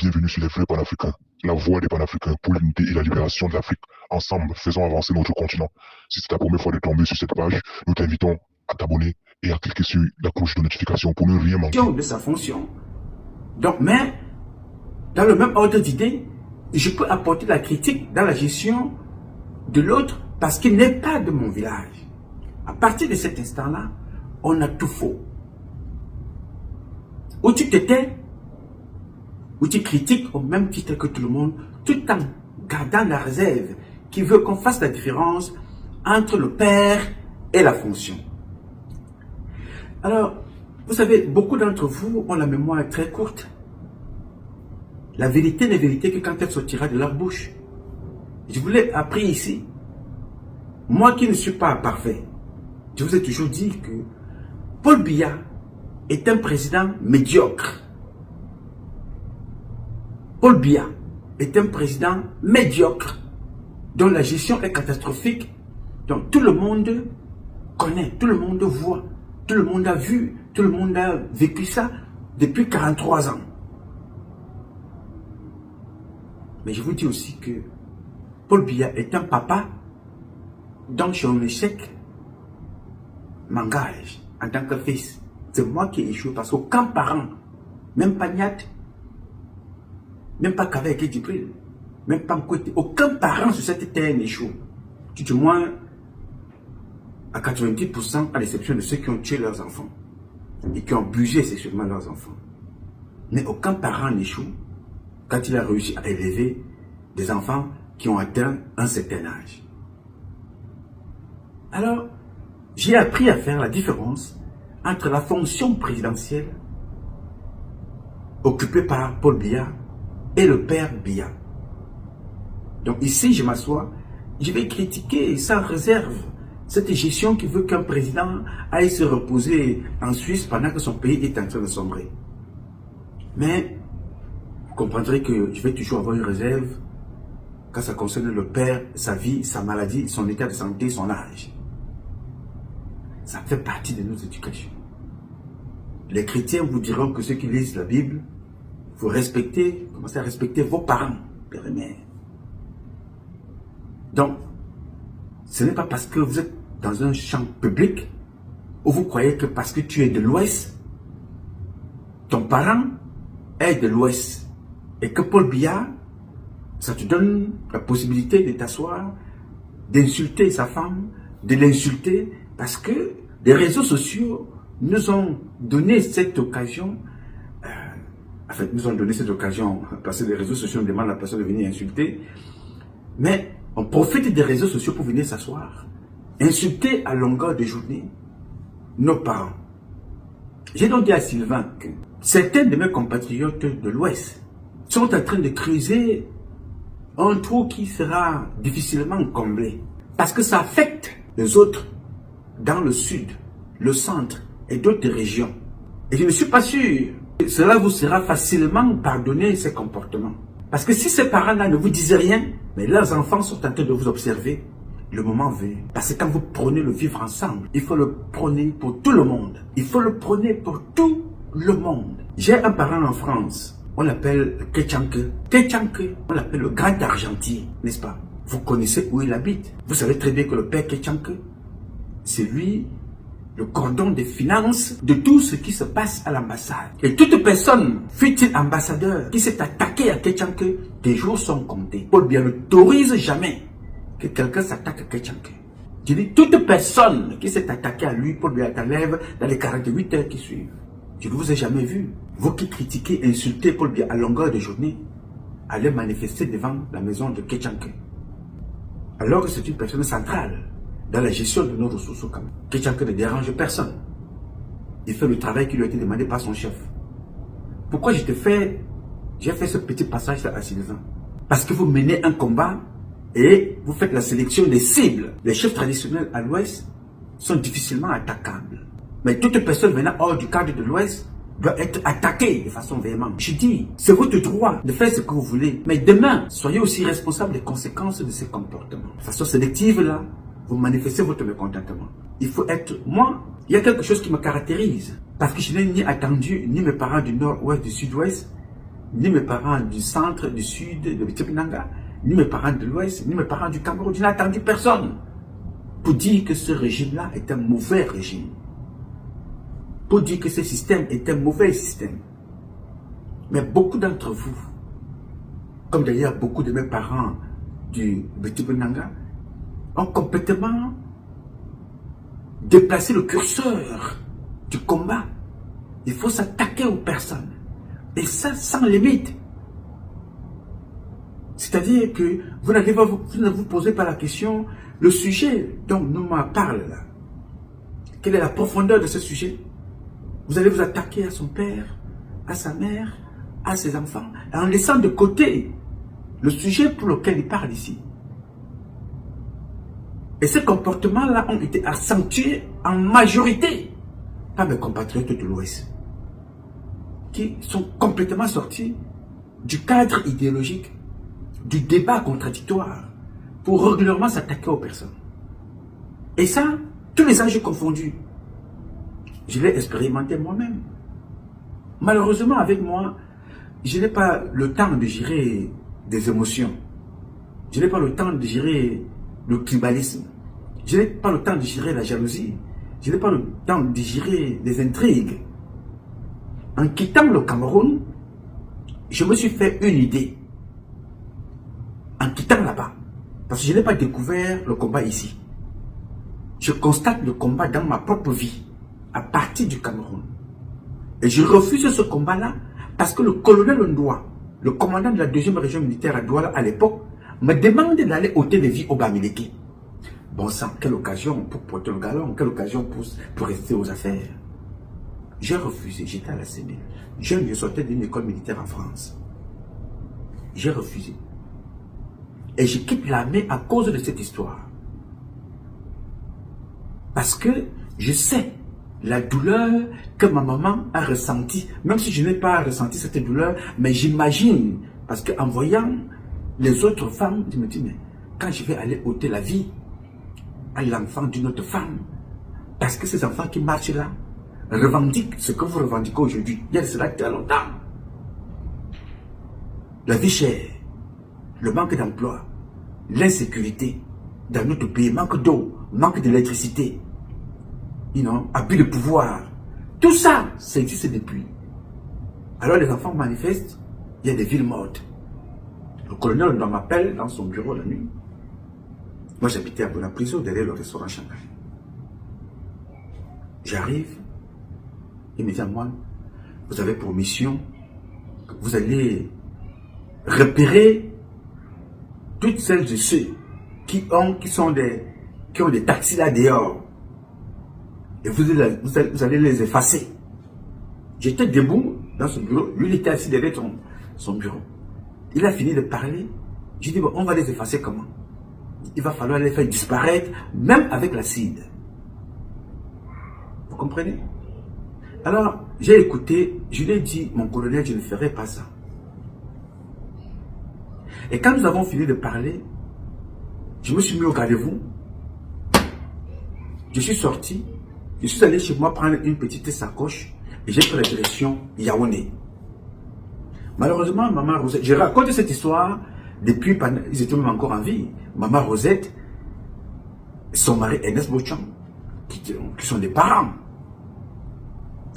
bienvenue sur les vrais panafricains, la voix des panafricains pour l'unité et la libération de l'Afrique. Ensemble, faisons avancer notre continent. Si c'est ta première fois de tomber sur cette page, nous t'invitons à t'abonner et à cliquer sur la cloche de notification pour ne rien manquer. De sa fonction. Donc, mais, dans le même ordre d'idée, je peux apporter la critique dans la gestion de l'autre parce qu'il n'est pas de mon village. À partir de cet instant-là, on a tout faux. Ou tu t'étais, ou tu critiques au même titre que tout le monde, tout en gardant la réserve qui veut qu'on fasse la différence entre le père et la fonction. Alors, vous savez, beaucoup d'entre vous ont la mémoire très courte. La vérité n'est vérité que quand elle sortira de leur bouche. Je vous l'ai appris ici. Moi qui ne suis pas parfait, je vous ai toujours dit que Paul Biya est un président médiocre. Paul Biya est un président médiocre dont la gestion est catastrophique, dont tout le monde connaît, tout le monde voit, tout le monde a vu, tout le monde a vécu ça depuis 43 ans. Mais je vous dis aussi que Paul Biya est un papa dont son échec m'engage en tant que fils. C'est moi qui ai échoué parce qu'aucun parent, même pas Niat, même pas Kaveh et Djibril, même pas Mkwete, aucun parent sur cette terre n'échoue. Du moins, à 90%, à l'exception de ceux qui ont tué leurs enfants et qui ont abusé sexuellement leurs enfants. Mais aucun parent n'échoue quand il a réussi à élever des enfants qui ont atteint un certain âge. Alors, j'ai appris à faire la différence entre la fonction présidentielle occupée par Paul Biya et le père Biya. Donc ici, je m'assois, je vais critiquer sans réserve cette gestion qui veut qu'un président aille se reposer en Suisse pendant que son pays est en train de sombrer. Mais vous comprendrez que je vais toujours avoir une réserve quand ça concerne le père, sa vie, sa maladie, son état de santé, son âge. Ça fait partie de nos éducations. Les chrétiens vous diront que ceux qui lisent la Bible, il faut respecter, commencer à respecter vos parents, père et mère. Donc, ce n'est pas parce que vous êtes dans un champ public où vous croyez que parce que tu es de l'Ouest, ton parent est de l'Ouest. Et que Paul Biya, ça te donne la possibilité de t'asseoir, d'insulter sa femme, de l'insulter, parce que les réseaux sociaux nous ont donné cette occasion, nous ont donné cette occasion, parce que les réseaux sociaux demandent à la personne de venir insulter, mais on profite des réseaux sociaux pour venir s'asseoir, insulter à longueur de journée nos parents. J'ai donc dit à Sylvain que certains de mes compatriotes de l'Ouest sont en train de creuser un trou qui sera difficilement comblé, parce que ça affecte les autres dans le sud, le centre et d'autres régions. Et je ne suis pas sûr que cela vous sera facilement pardonné ces comportements. Parce que si ces parents-là ne vous disent rien, mais leurs enfants sont en train de vous observer, le moment vient. Parce que quand vous prenez le vivre ensemble, il faut le prôner pour tout le monde. Il faut le prôner pour tout le monde. J'ai un parent en France, on l'appelle Kétchanke. Kétchanke, on l'appelle le grand argentier, n'est-ce pas? Vous connaissez où il habite. Vous savez très bien que le père Kétchanke, c'est lui le cordon des finances de tout ce qui se passe à l'ambassade. Et toute personne, fut-il ambassadeur, qui s'est attaqué à Kétchanke, des jours sont comptés. Paul Biya n'autorise jamais que quelqu'un s'attaque à Kétchanke. Je dis, toute personne qui s'est attaquée à lui, Paul Biya t'enlève dans les 48 heures qui suivent. Je ne vous ai jamais vu. Vous qui critiquez, insultez Paul Biya à longueur de journée, allez manifester devant la maison de Kétchanke. Alors que c'est une personne centrale dans la gestion de nos ressources au Cameroun. Kétchanke ne dérange personne. Il fait le travail qui lui a été demandé par son chef. Pourquoi j'ai fait ce petit passage à Sylvain? Parce que vous menez un combat et vous faites la sélection des cibles. Les chefs traditionnels à l'Ouest sont difficilement attaquables. Mais toute personne venant hors du cadre de l'Ouest doit être attaquée de façon véhémente. Je dis, c'est votre droit de faire ce que vous voulez. Mais demain, soyez aussi responsable des conséquences de ces comportements. De façon sélective, là, vous manifestez votre mécontentement. Il faut être... Moi, il y a quelque chose qui me caractérise. Parce que je n'ai ni attendu, ni mes parents du nord-ouest, du sud-ouest, ni mes parents du centre, du sud, de Tchibinanga, ni mes parents de l'ouest, ni mes parents du Cameroun. Je n'ai attendu personne pour dire que ce régime-là est un mauvais régime. Pour dire que ce système est un mauvais système. Mais beaucoup d'entre vous, comme d'ailleurs beaucoup de mes parents du Tchibinanga, ont complètement déplacé le curseur du combat. Il faut s'attaquer aux personnes. Et ça, sans limite. C'est-à-dire que vous ne vous posez pas la question, le sujet dont nous m'en parle là, quelle est la profondeur de ce sujet? Vous allez vous attaquer à son père, à sa mère, à ses enfants, en laissant de côté le sujet pour lequel il parle ici. Et ces comportements-là ont été accentués en majorité par mes compatriotes de l'Ouest, qui sont complètement sortis du cadre idéologique, du débat contradictoire, pour régulièrement s'attaquer aux personnes. Et ça, tous les âges confondus. Je l'ai expérimenté moi-même. Malheureusement, avec moi, je n'ai pas le temps de gérer des émotions. Je n'ai pas le temps de gérer le tribalisme. Je n'ai pas le temps de gérer la jalousie. Je n'ai pas le temps de gérer les intrigues. En quittant le Cameroun, je me suis fait une idée. En quittant là-bas. Parce que je n'ai pas découvert le combat ici. Je constate le combat dans ma propre vie, à partir du Cameroun. Et je refuse ce combat-là parce que le colonel Ndoua, le commandant de la 2e région militaire à Douala à l'époque, me demande d'aller ôter les vies au Bamileke. Bon sang, quelle occasion pour porter le galon, quelle occasion pour rester aux affaires. J'ai refusé, j'étais à la CENI. Je sortais d'une école militaire en France. J'ai refusé. Et je quitte l'armée à cause de cette histoire. Parce que je sais la douleur que ma maman a ressentie. Même si je n'ai pas ressenti cette douleur, mais j'imagine. Parce qu'en voyant les autres femmes, je me dis, mais quand je vais aller ôter la vie à l'enfant d'une autre femme, parce que ces enfants qui marchent là revendiquent ce que vous revendiquez aujourd'hui. Il y a cela très longtemps. La vie chère, le manque d'emploi, l'insécurité dans notre pays, manque d'eau, manque d'électricité, abus de pouvoir. Tout ça, ça existe depuis. Alors les enfants manifestent, il y a des villes mortes. Le colonel m'appelle dans son bureau la nuit. Moi j'habitais à Bonapriso, derrière le restaurant Shanghai. J'arrive, il me dit à moi, vous avez pour mission que vous allez repérer toutes celles et ceux qui ont des taxis là dehors. Et vous allez les effacer. J'étais debout dans son bureau, lui il était assis derrière son bureau. Il a fini de parler. Je dis, bon, on va les effacer comment? Il va falloir les faire disparaître, même avec l'acide. Vous comprenez? Alors, j'ai écouté, je lui ai dit, mon colonel, je ne ferai pas ça. Et quand nous avons fini de parler, je me suis mis au garde-à-vous. Je suis sorti. Je suis allé chez moi prendre une petite sacoche et j'ai pris la direction Yaoundé. Malheureusement, maman Rosette, je raconte cette histoire depuis, ils étaient même encore en vie. Maman Rosette, son mari Ernest Bochan, qui sont des parents.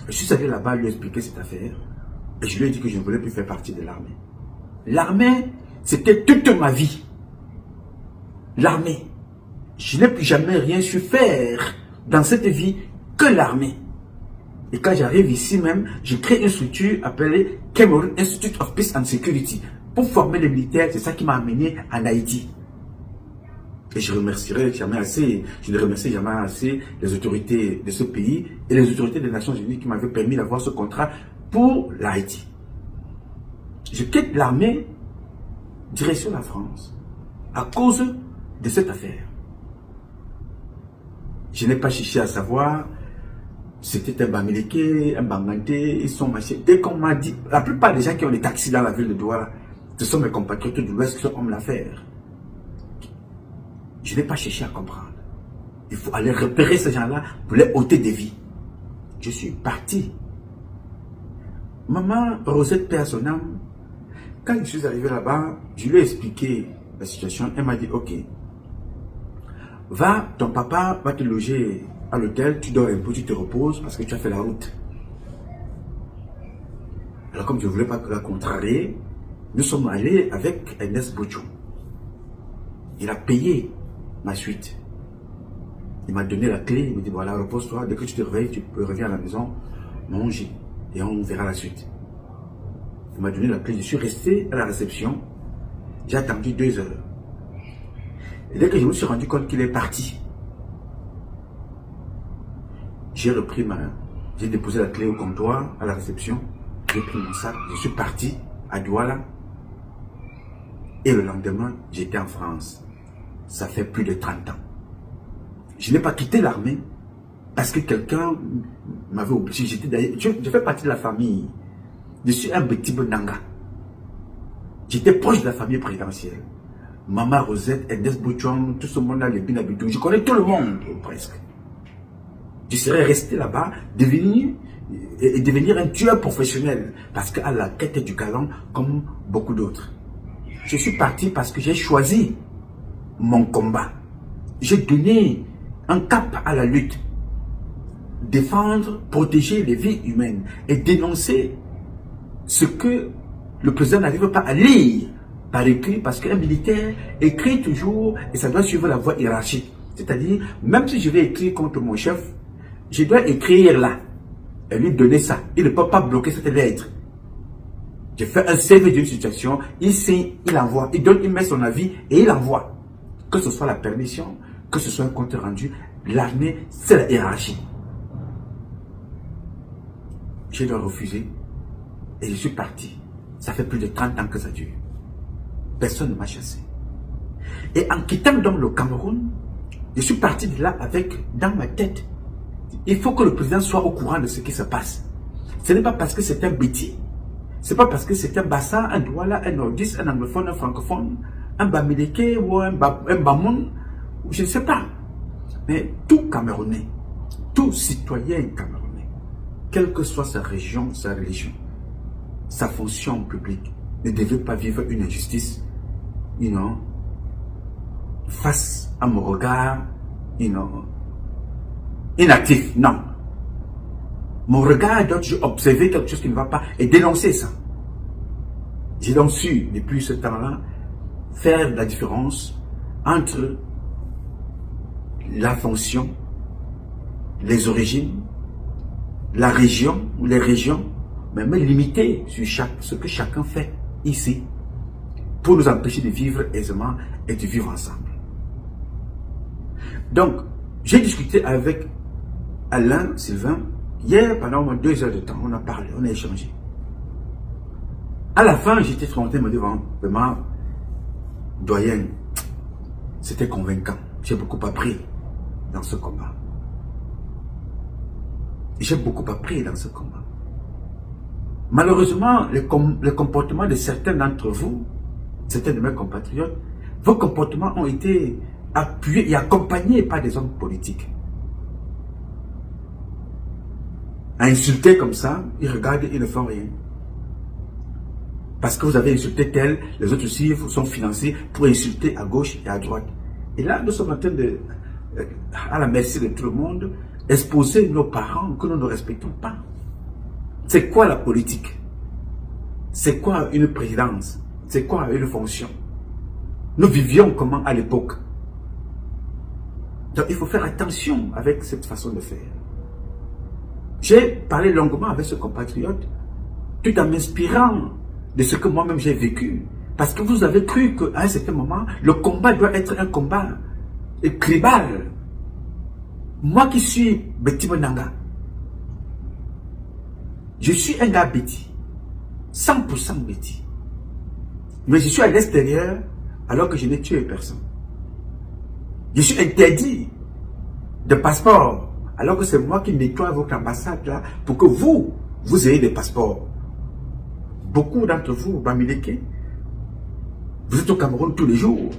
Je suis allé là-bas lui expliquer cette affaire et je lui ai dit que je ne voulais plus faire partie de l'armée. L'armée, c'était toute ma vie. L'armée. Je n'ai plus jamais rien su faire dans cette vie que l'armée. Et quand j'arrive ici même, je crée une structure appelée Cameroon Institute of Peace and Security pour former les militaires. C'est ça qui m'a amené en Haïti. Et je ne remercierai jamais assez les autorités de ce pays et les autorités des Nations Unies qui m'avaient permis d'avoir ce contrat pour l'Haïti. Je quitte l'armée, direction la France, à cause de cette affaire. Je n'ai pas cherché à savoir c'était un Bamileke, un Banganté, ils sont machés. Dès qu'on m'a dit, la plupart des gens qui ont des taxis dans la ville de Douala, ce sont mes compatriotes de l'Ouest qui sont hommes d'affaires. Je n'ai pas cherché à comprendre. Il faut aller repérer ces gens-là pour les ôter des vies. Je suis parti. Maman Rosette, paix à son âme, Quand je suis arrivé là-bas, je lui ai expliqué la situation. Elle m'a dit, ok, va, ton papa va te loger à l'hôtel, tu dors un peu, tu te reposes parce que tu as fait la route. Alors comme je ne voulais pas la contrarier, nous sommes allés avec Ernest Boutchou. Il a payé ma suite. Il m'a donné la clé, il m'a dit voilà, repose-toi, dès que tu te réveilles, tu peux revenir à la maison, manger et on verra la suite. Il m'a donné la clé, je suis resté à la réception, j'ai attendu 2 heures. Et dès que je me suis rendu compte qu'il est parti, j'ai déposé la clé au comptoir, à la réception, j'ai pris mon sac, je suis parti à Douala. Et le lendemain, j'étais en France. Ça fait plus de 30 ans. Je n'ai pas quitté l'armée parce que quelqu'un m'avait obligé. Je fais partie de la famille. Je suis un petit Bonanga. J'étais proche de la famille présidentielle. Maman Rosette, Ernest Boutchon, tout ce monde-là, les Binabidou. Je connais tout le monde, presque. Je serais resté là-bas, devenir un tueur professionnel. Parce qu'à la quête du galant, comme beaucoup d'autres. Je suis parti parce que j'ai choisi mon combat. J'ai donné un cap à la lutte. Défendre, protéger les vies humaines et dénoncer ce que le président n'arrive pas à lire par écrit, parce qu'un militaire écrit toujours et ça doit suivre la voie hiérarchique. C'est-à-dire, même si je vais écrire contre mon chef, je dois écrire là et lui donner ça. Il ne peut pas bloquer cette lettre. Je fais un CV d'une situation, il signe, il envoie, il met son avis et il envoie. Que ce soit la permission, que ce soit un compte rendu, l'armée, c'est la hiérarchie. Je dois refuser et je suis parti. Ça fait plus de 30 ans que ça dure. Personne ne m'a chassé. Et en quittant donc le Cameroun, je suis parti de là avec, dans ma tête, il faut que le président soit au courant de ce qui se passe. Ce n'est pas parce que c'est un bêtis. Ce n'est pas parce que c'est un Bassa, un Douala, un Nordiste, un anglophone, un francophone, un Bamileke ou un Bamoun, je ne sais pas. Mais tout Camerounais, tout citoyen camerounais, quelle que soit sa région, sa religion, sa fonction publique, ne devait pas vivre une injustice, face à mon regard, inactif. Non. Mon regard doit observer quelque chose qui ne va pas et dénoncer ça. J'ai donc su, depuis ce temps-là, faire la différence entre la fonction, les origines, la région ou les régions, mais me limiter sur ce que chacun fait ici pour nous empêcher de vivre aisément et de vivre ensemble. Donc, j'ai discuté avec Alain Sylvain. Hier, pendant au moins 2 heures de temps, on a parlé, on a échangé. À la fin, j'étais confronté, me disant, vraiment, doyen, c'était convaincant. J'ai beaucoup appris dans ce combat. J'ai beaucoup appris dans ce combat. Malheureusement, le comportement de certains d'entre vous, certains de mes compatriotes, vos comportements ont été appuyés et accompagnés par des hommes politiques. À insulter comme ça, ils regardent, ils ne font rien. Parce que vous avez insulté tel, les autres aussi sont financés pour insulter à gauche et à droite. Et là, nous sommes en train de, à la merci de tout le monde, exposer nos parents que nous ne respectons pas. C'est quoi la politique? C'est quoi une présidence? C'est quoi une fonction? Nous vivions comment à l'époque? Donc il faut faire attention avec cette façon de faire. J'ai parlé longuement avec ce compatriote, tout en m'inspirant de ce que moi-même j'ai vécu. Parce que vous avez cru qu'à un certain moment, le combat doit être un combat tribal. Moi qui suis Betty Bonanga, je suis un gars Betty, 100% Betty. Mais je suis à l'extérieur alors que je n'ai tué personne. Je suis interdit de passeport alors que c'est moi qui nettoie votre ambassade là pour que vous ayez des passeports. Beaucoup d'entre vous, Bamileke, vous êtes au Cameroun tous les jours.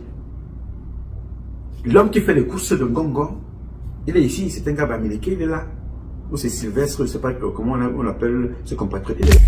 L'homme qui fait les courses de Ngongo, il est ici, c'est un gars Bamileke, il est là. Ou c'est Sylvestre, je ne sais pas comment on appelle ce compatriote.